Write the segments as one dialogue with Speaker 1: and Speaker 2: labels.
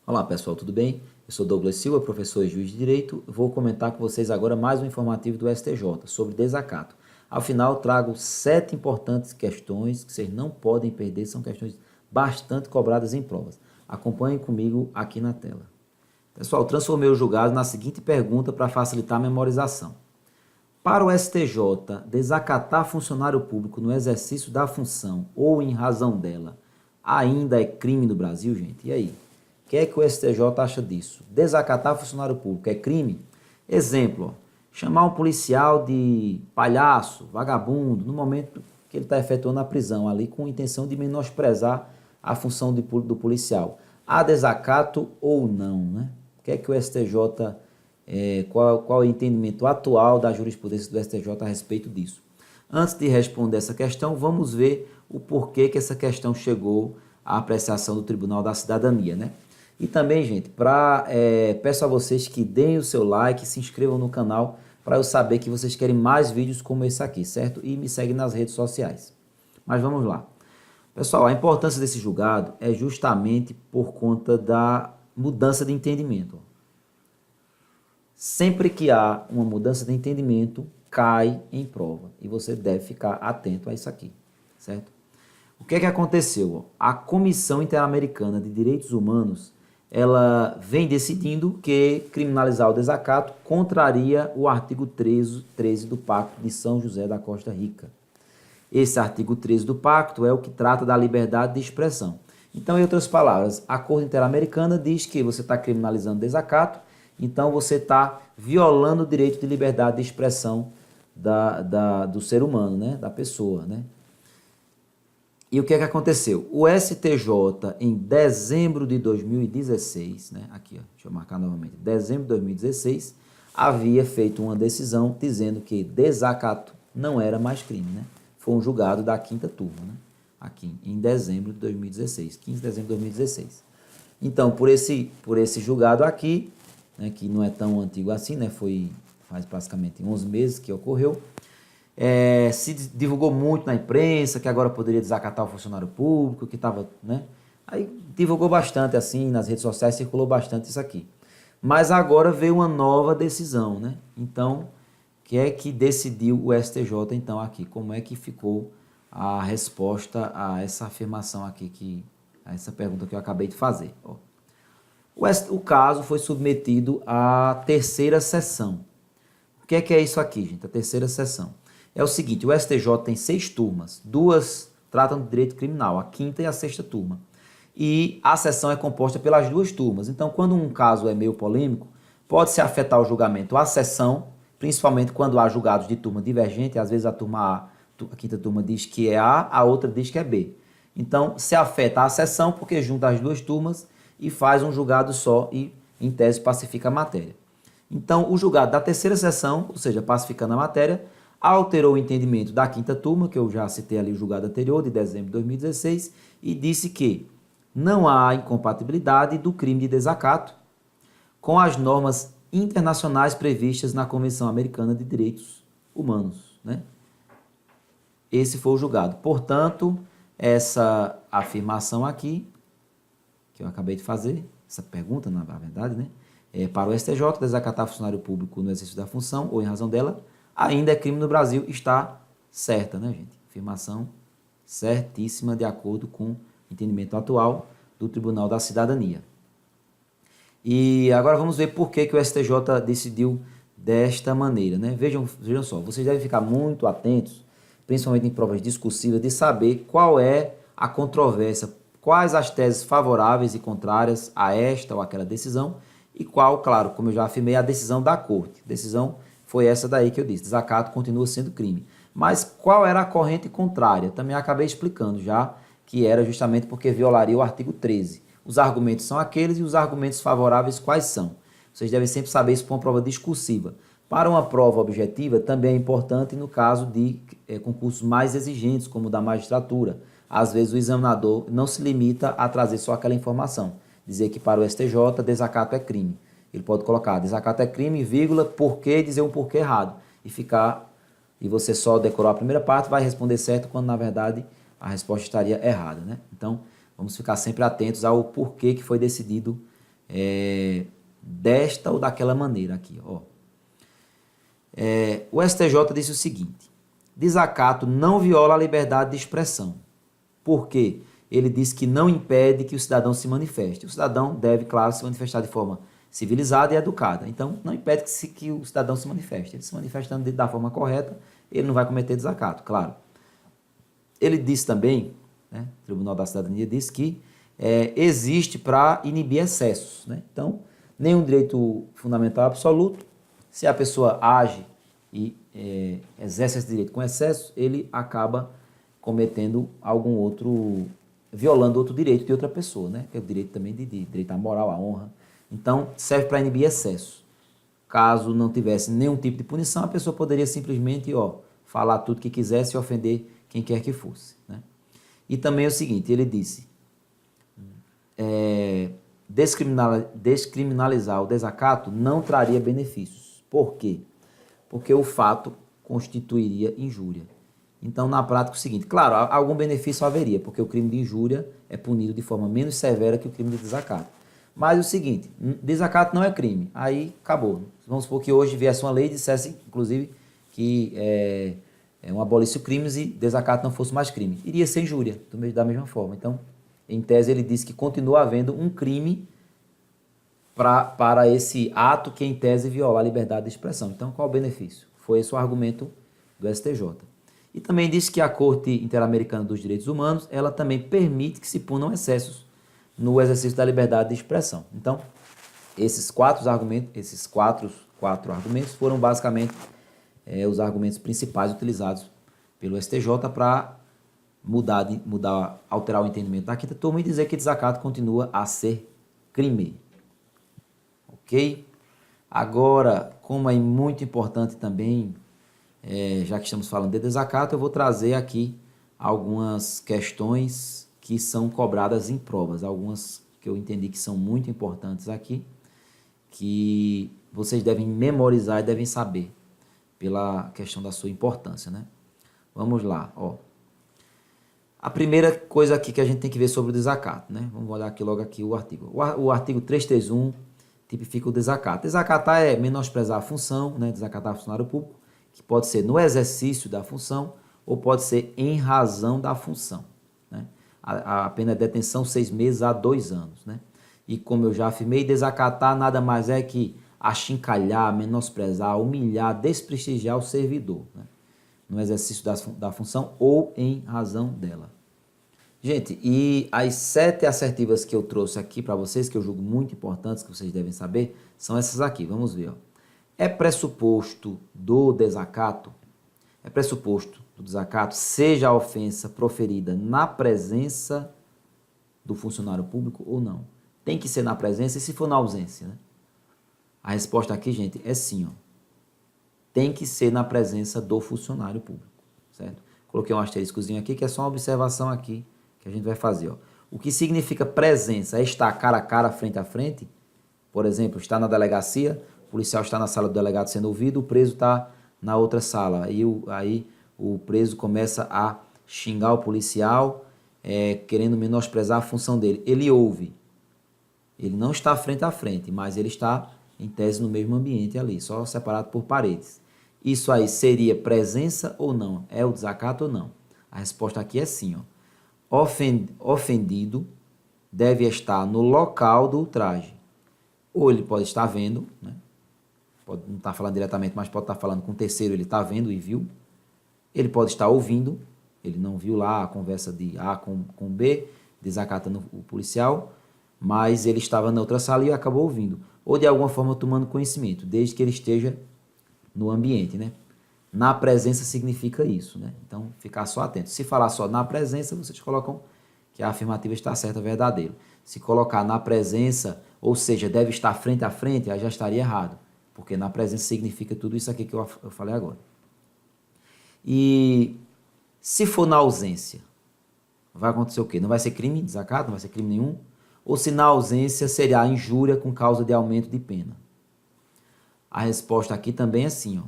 Speaker 1: Olá pessoal, tudo bem? Eu sou Douglas Silva, professor e juiz de Direito. Vou comentar com vocês agora mais um informativo do STJ sobre desacato. Ao final, trago 7 importantes questões que vocês não podem perder, são questões bastante cobradas em provas. Acompanhem comigo aqui na tela. Pessoal, transformei o julgado na seguinte pergunta para facilitar a memorização. Para o STJ, desacatar funcionário público no exercício da função ou em razão dela ainda é crime no Brasil, gente? E aí? O que é que o STJ acha disso? Desacatar funcionário público é crime? Exemplo, ó, chamar um policial de palhaço, vagabundo, no momento que ele está efetuando a prisão, ali com a intenção de menosprezar a função do policial. Há desacato ou não, né? O que é que o STJ, qual é o entendimento atual da jurisprudência do STJ a respeito disso? Antes de responder essa questão, vamos ver o porquê que essa questão chegou à apreciação do Tribunal da Cidadania, né? E também, gente, peço a vocês que deem o seu like, se inscrevam no canal para eu saber que vocês querem mais vídeos como esse aqui, certo? E me seguem nas redes sociais. Mas vamos lá. Pessoal, a importância desse julgado é justamente por conta da mudança de entendimento. Sempre que há uma mudança de entendimento, cai em prova. E você deve ficar atento a isso aqui, certo? O que é que aconteceu? A Comissão Interamericana de Direitos Humanos, ela vem decidindo que criminalizar o desacato contraria o artigo 13 do Pacto de São José da Costa Rica. Esse artigo 13 do pacto é o que trata da liberdade de expressão. Então, em outras palavras, a Corte Interamericana diz que você está criminalizando desacato, então você está violando o direito de liberdade de expressão do ser humano, né? Da pessoa, né? E o que é que aconteceu? O STJ, em dezembro de 2016, né? Aqui, ó, deixa eu marcar novamente, dezembro de 2016, havia feito uma decisão dizendo que desacato não era mais crime, né? Foi um julgado da quinta turma, né? Aqui, em dezembro de 2016, 15 de dezembro de 2016. Então, por esse julgado aqui, né, que não é tão antigo assim, né? Faz basicamente 11 meses que ocorreu, se divulgou muito na imprensa que agora poderia desacatar o funcionário público, que estava, né? Aí divulgou bastante assim, nas redes sociais circulou bastante isso aqui. Mas agora veio uma nova decisão, né? Então, o que é que decidiu o STJ então aqui? Como é que ficou a resposta a essa afirmação aqui, a essa pergunta que eu acabei de fazer? Ó. O caso foi submetido à terceira sessão. O que é isso aqui, gente? A terceira sessão. É o seguinte, o STJ tem 6 turmas, 2 tratam de direito criminal, a quinta e a sexta turma. E a sessão é composta pelas 2 turmas. Então, quando um caso é meio polêmico, pode-se afetar o julgamento a sessão, principalmente quando há julgados de turma divergente, às vezes a quinta turma diz que é A outra diz que é B. Então, se afeta a sessão porque junta as 2 turmas e faz um julgado só e, em tese, pacifica a matéria. Então, o julgado da terceira sessão, ou seja, pacificando a matéria, alterou o entendimento da quinta turma, que eu já citei ali o julgado anterior, de dezembro de 2016, e disse que não há incompatibilidade do crime de desacato com as normas internacionais previstas na Convenção Americana de Direitos Humanos, né? Esse foi o julgado. Portanto, essa afirmação aqui, que eu acabei de fazer, essa pergunta, na verdade, né? Para o STJ, desacatar funcionário público no exercício da função ou em razão dela, ainda é crime no Brasil, está certa, né, gente? Afirmação certíssima de acordo com o entendimento atual do Tribunal da Cidadania. E agora vamos ver por que o STJ decidiu desta maneira, né? Vejam só, vocês devem ficar muito atentos, principalmente em provas discursivas, de saber qual é a controvérsia, quais as teses favoráveis e contrárias a esta ou aquela decisão, e qual, claro, como eu já afirmei, a decisão da Corte. A decisão foi essa daí que eu disse, desacato continua sendo crime. Mas qual era a corrente contrária? Também acabei explicando já que era justamente porque violaria o artigo 13. Os argumentos são aqueles e os argumentos favoráveis quais são? Vocês devem sempre saber isso para uma prova discursiva. Para uma prova objetiva também é importante no caso de concursos mais exigentes, como o da magistratura. Às vezes o examinador não se limita a trazer só aquela informação. Dizer que para o STJ desacato é crime. Ele pode colocar desacato é crime, vírgula, porquê, dizer um porquê errado. E você só decorou a primeira parte, vai responder certo, quando na verdade a resposta estaria errada, né? Então, vamos ficar sempre atentos ao porquê que foi decidido desta ou daquela maneira aqui, ó. O STJ disse o seguinte: desacato não viola a liberdade de expressão. Por quê? Ele diz que não impede que o cidadão se manifeste. O cidadão deve, claro, se manifestar de forma civilizada e educada. Então, não impede que o cidadão se manifeste. Ele se manifestando da forma correta, ele não vai cometer desacato, claro. Ele disse também, né, o Tribunal da Cidadania disse que existe para inibir excessos, né? Então, nenhum direito fundamental absoluto. Se a pessoa age e exerce esse direito com excesso, ele acaba cometendo algum outro, violando outro direito de outra pessoa, né? Que é o direito também de direito à moral, à honra. Então, serve para inibir excesso. Caso não tivesse nenhum tipo de punição, a pessoa poderia simplesmente, falar tudo que quisesse e ofender quem quer que fosse, né? E também é o seguinte, ele disse, descriminalizar o desacato não traria benefícios. Por quê? Porque o fato constituiria injúria. Então, na prática, é o seguinte, claro, algum benefício haveria, porque o crime de injúria é punido de forma menos severa que o crime de desacato. Mas é o seguinte, desacato não é crime, aí acabou. Vamos supor que hoje viesse uma lei e dissesse, inclusive, que um abolisse crimes e desacato não fosse mais crime. Iria ser injúria, da mesma forma. Então, em tese, ele diz que continua havendo um crime para esse ato que, em tese, viola a liberdade de expressão. Então, qual o benefício? Foi esse o argumento do STJ. E também diz que a Corte Interamericana dos Direitos Humanos, ela também permite que se punam excessos no exercício da liberdade de expressão. Então, esses quatro argumentos foram basicamente os argumentos principais utilizados pelo STJ para alterar o entendimento da quinta turma e dizer que desacato continua a ser crime. Ok? Agora, como é muito importante também, já que estamos falando de desacato, eu vou trazer aqui algumas questões que são cobradas em provas, algumas que eu entendi que são muito importantes aqui, que vocês devem memorizar e devem saber, pela questão da sua importância, né? Vamos lá, ó. A primeira coisa aqui que a gente tem que ver sobre o desacato, né? Vamos olhar aqui logo aqui o artigo. O artigo 331 tipifica o desacato. Desacatar é menosprezar a função, né? Desacatar funcionário público, que pode ser no exercício da função ou pode ser em razão da função, né? A pena é detenção 6 meses a 2 anos, né? E como eu já afirmei, desacatar nada mais é que achincalhar, menosprezar, humilhar, desprestigiar o servidor, né? No exercício da função ou em razão dela. Gente, e as 7 assertivas que eu trouxe aqui para vocês, que eu julgo muito importantes, que vocês devem saber, são essas aqui. Vamos ver, ó. É pressuposto do desacato, seja a ofensa proferida na presença do funcionário público ou não. Tem que ser na presença e se for na ausência, né? A resposta aqui, gente, é sim, ó. Tem que ser na presença do funcionário público, certo? Coloquei um asteriscozinho aqui, que é só uma observação aqui que a gente vai fazer, ó. O que significa presença é estar cara a cara, frente a frente. Por exemplo, está na delegacia, o policial está na sala do delegado sendo ouvido, o preso está na outra sala. Aí o preso começa a xingar o policial, querendo menosprezar a função dele. Ele ouve. Ele não está frente a frente, mas ele está, em tese, no mesmo ambiente ali, só separado por paredes. Isso aí seria presença ou não? É o desacato ou não? A resposta aqui é sim, ó. Ofendido deve estar no local do ultraje. Ou ele pode estar vendo, né? Pode não estar falando diretamente, mas pode estar falando com o terceiro, ele está vendo e viu. Ele pode estar ouvindo, ele não viu lá a conversa de A com B, desacatando o policial, mas ele estava na outra sala e acabou ouvindo. Ou de alguma forma tomando conhecimento, desde que ele esteja no ambiente, né? Na presença significa isso, né? Então, ficar só atento. Se falar só na presença, vocês colocam que a afirmativa está certa, verdadeiro. Se colocar na presença, ou seja, deve estar frente a frente, aí já estaria errado, porque na presença significa tudo isso aqui que eu falei agora. E se for na ausência, vai acontecer o quê? Não vai ser crime, desacato, não vai ser crime nenhum? Ou se na ausência seria injúria com causa de aumento de pena? A resposta aqui também é sim, ó.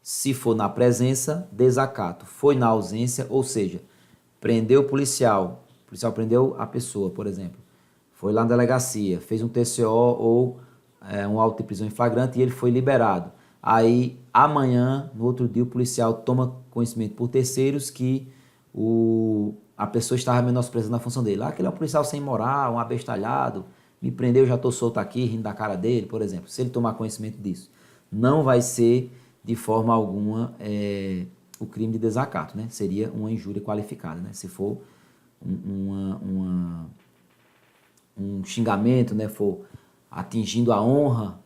Speaker 1: Se for na presença, desacato. Foi na ausência, ou seja, prendeu o policial prendeu a pessoa, por exemplo. foi lá na delegacia, fez um TCO ou um auto de prisão em flagrante e ele foi liberado. Aí, amanhã, no outro dia, o policial toma conhecimento por terceiros que a pessoa estava menosprezando a função dele. Aquele é um policial sem moral, um abestalhado, me prendeu, já estou solto aqui, rindo da cara dele, por exemplo. Se ele tomar conhecimento disso, não vai ser de forma alguma o crime de desacato, né? Seria uma injúria qualificada, né? Se for um xingamento, né? For atingindo a honra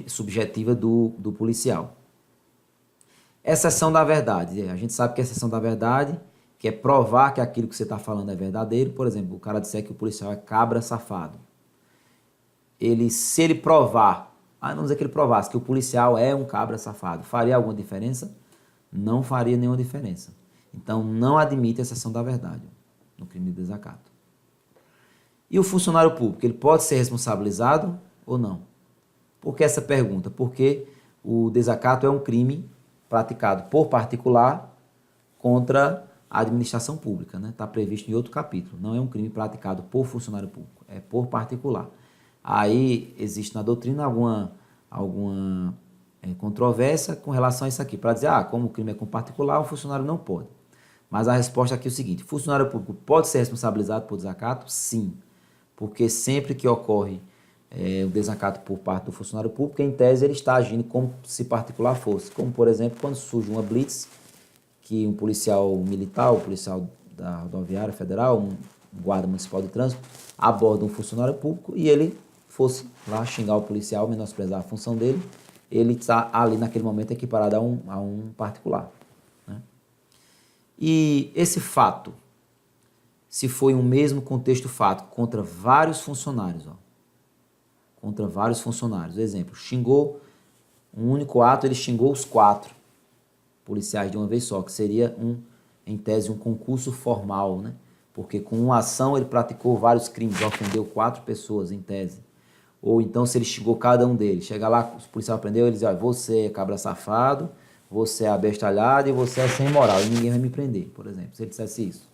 Speaker 1: subjetiva do policial. Exceção da verdade. A gente sabe que a exceção da verdade, que é provar que aquilo que você está falando é verdadeiro. Por exemplo, o cara disser que o policial é cabra safado. Se ele provar, vamos dizer que ele provasse que o policial é um cabra safado, faria alguma diferença? Não faria nenhuma diferença. Então, não admite a exceção da verdade no crime de desacato. E o funcionário público, ele pode ser responsabilizado ou não? Por que essa pergunta? Porque o desacato é um crime praticado por particular contra a administração pública, né? Está previsto em outro capítulo. Não é um crime praticado por funcionário público, é por particular. Aí existe na doutrina alguma controvérsia com relação a isso aqui, para dizer, como o crime é com particular, o funcionário não pode. Mas a resposta aqui é o seguinte: funcionário público pode ser responsabilizado por desacato? Sim, porque sempre que ocorre o desacato por parte do funcionário público, em tese ele está agindo como se particular fosse. Como, por exemplo, quando surge uma blitz, que um policial militar, um policial da rodoviária federal, um guarda municipal de trânsito, aborda um funcionário público e ele fosse lá xingar o policial, menosprezar a função dele, ele está ali naquele momento equiparado a um particular, né? E esse fato, se foi um mesmo contexto fato contra vários funcionários, contra vários funcionários, exemplo, xingou um único ato, ele xingou os 4 policiais de uma vez só, que seria em tese um concurso formal, né? Porque com uma ação ele praticou vários crimes, ofendeu 4 pessoas em tese. Ou então se ele xingou cada um deles, chega lá, os policiais prendeu, ele diz, você é cabra safado, você é abestalhado e você é sem moral, e ninguém vai me prender, por exemplo. Se ele dissesse isso,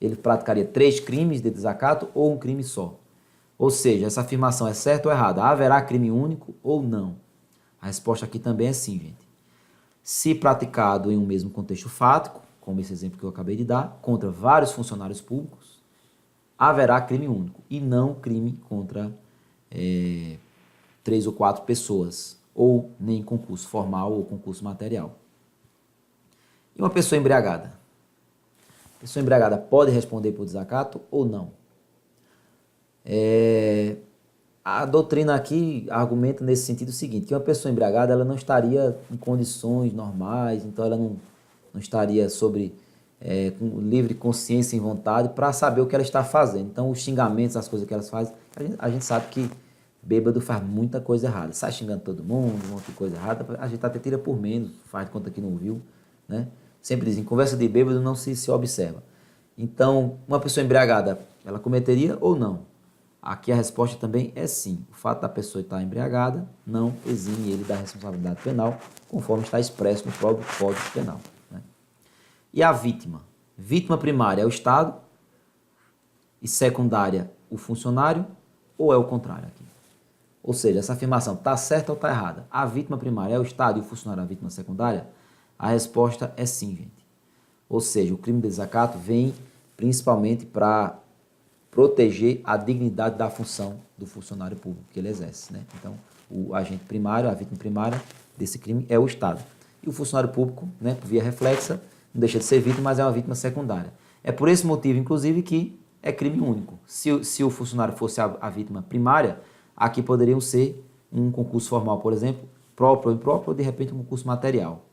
Speaker 1: ele praticaria 3 crimes de desacato ou um crime só. Ou seja, essa afirmação é certa ou errada? Haverá crime único ou não? A resposta aqui também é sim, gente. Se praticado em um mesmo contexto fático, como esse exemplo que eu acabei de dar, contra vários funcionários públicos, haverá crime único e não crime contra 3 ou 4 pessoas, ou nem concurso formal ou concurso material. E uma pessoa embriagada? A pessoa embriagada pode responder por desacato ou não? A doutrina aqui argumenta nesse sentido o seguinte, que uma pessoa embriagada ela não estaria em condições normais, então ela não estaria com livre consciência e vontade para saber o que ela está fazendo. Então os xingamentos, as coisas que elas fazem, a gente sabe que bêbado faz muita coisa errada, sai xingando todo mundo, um monte de coisa errada, a gente até tira por menos, faz de conta que não viu, né? Sempre dizem, conversa de bêbado não se observa. Então, uma pessoa embriagada, ela cometeria ou não? Aqui a resposta também é sim. O fato da pessoa estar embriagada não exime ele da responsabilidade penal, conforme está expresso no próprio Código Penal, né? E a vítima? Vítima primária é o Estado e secundária o funcionário, ou é o contrário aqui? Ou seja, essa afirmação está certa ou está errada? A vítima primária é o Estado e o funcionário é a vítima secundária? A resposta é sim, gente. Ou seja, o crime de desacato vem principalmente para proteger a dignidade da função do funcionário público que ele exerce, né? Então, o agente primário, a vítima primária desse crime é o Estado. E o funcionário público, né, por via reflexa, não deixa de ser vítima, mas é uma vítima secundária. É por esse motivo, inclusive, que é crime único. Se o funcionário fosse a vítima primária, aqui poderiam ser um concurso formal, por exemplo, próprio ou impróprio, ou de repente um concurso material,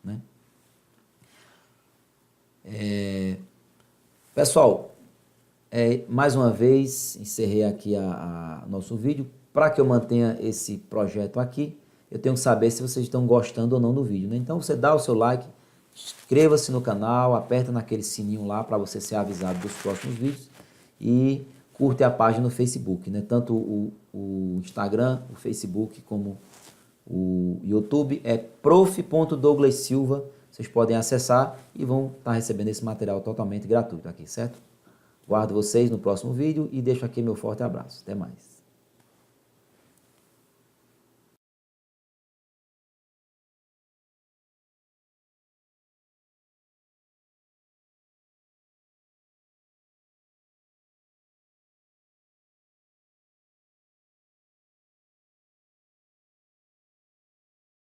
Speaker 1: né? Pessoal, mais uma vez, encerrei aqui nosso vídeo. Para que eu mantenha esse projeto aqui, eu tenho que saber se vocês estão gostando ou não do vídeo, né? Então você dá o seu like, inscreva-se no canal, aperta naquele sininho lá para você ser avisado dos próximos vídeos e curte a página no Facebook, né? Tanto o Instagram, o Facebook como o YouTube é prof.douglas Silva. Vocês podem acessar e vão estar recebendo esse material totalmente gratuito aqui, certo? Guardo vocês no próximo vídeo e deixo aqui meu forte abraço. Até mais.